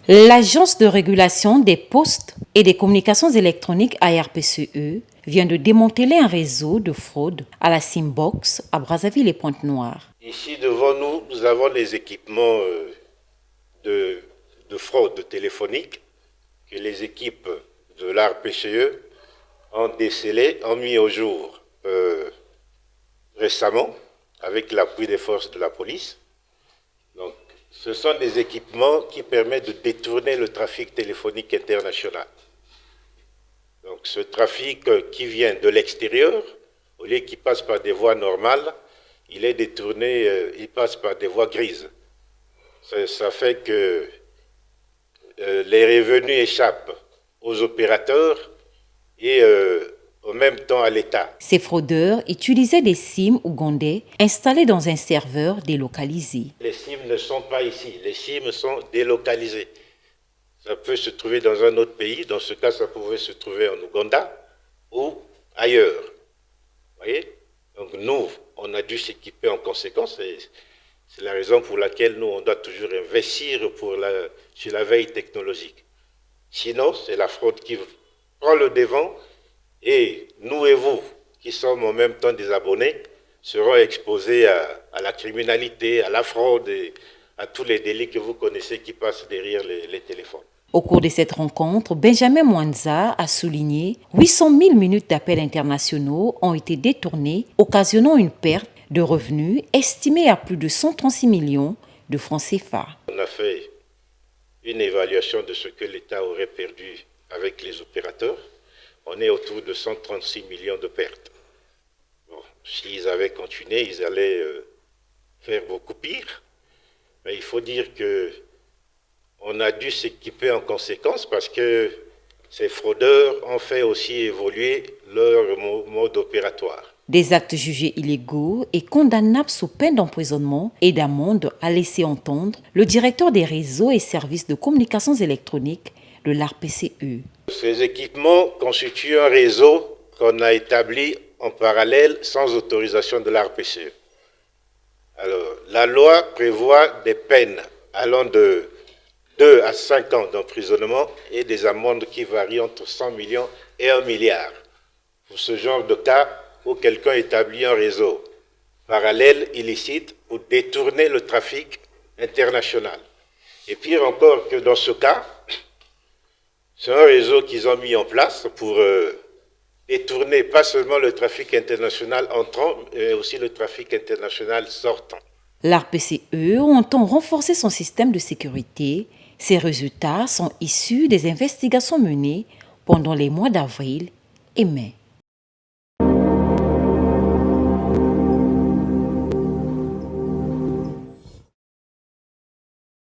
L'Agence de régulation des postes et des communications électroniques ARPCE vient de démanteler un réseau de fraude à la Simbox à Brazzaville et Pointe-Noire. Ici devant nous, nous avons les équipements de fraude téléphonique que les équipes de l'ARPCE ont décelé, ont mis au jour récemment avec l'appui des forces de la police. Donc, ce sont des équipements qui permettent de détourner le trafic téléphonique international. Donc ce trafic qui vient de l'extérieur, au lieu qu'il passe par des voies normales, il est détourné, il passe par des voies grises. Ça fait que les revenus échappent aux opérateurs et en même temps à l'État. Ces fraudeurs utilisaient des SIM ougandais installés dans un serveur délocalisé. Les SIM ne sont pas ici, les SIM sont délocalisés. Ça peut se trouver dans un autre pays, dans ce cas ça pouvait se trouver en Ouganda ou ailleurs. Vous voyez? Donc nous, on a dû s'équiper en conséquence et c'est la raison pour laquelle nous, on doit toujours investir sur la veille technologique. Sinon, c'est la fraude qui prend le devant et nous et vous, qui sommes en même temps des abonnés, seront exposés à la criminalité, à la fraude et à tous les délits que vous connaissez qui passent derrière les téléphones. Au cours de cette rencontre, Benjamin Mwanza a souligné 800 000 minutes d'appels internationaux ont été détournées, occasionnant une perte de revenus estimée à plus de 136 millions de francs CFA. On a fait une évaluation de ce que l'État aurait perdu avec les opérateurs. On est autour de 136 millions de pertes. Bon, s'ils avaient continué, ils allaient faire beaucoup pire. Mais il faut dire qu'on a dû s'équiper en conséquence parce que ces fraudeurs ont fait aussi évoluer leur mode opératoire. Des actes jugés illégaux et condamnables sous peine d'emprisonnement et d'amende a laissé entendre le directeur des réseaux et services de communications électroniques de l'ARPCE. Ces équipements constituent un réseau qu'on a établi en parallèle sans autorisation de l'ARPCE. Alors, la loi prévoit des peines allant de 2 à 5 ans d'emprisonnement et des amendes qui varient entre 100 millions et 1 milliard. Pour ce genre de cas où quelqu'un établit un réseau parallèle, illicite, pour détourner le trafic international. Et pire encore que dans ce cas, c'est un réseau qu'ils ont mis en place pour détourner pas seulement le trafic international entrant, mais aussi le trafic international sortant. L'ARPCE entend renforcer son système de sécurité. Ces résultats sont issus des investigations menées pendant les mois d'avril et mai.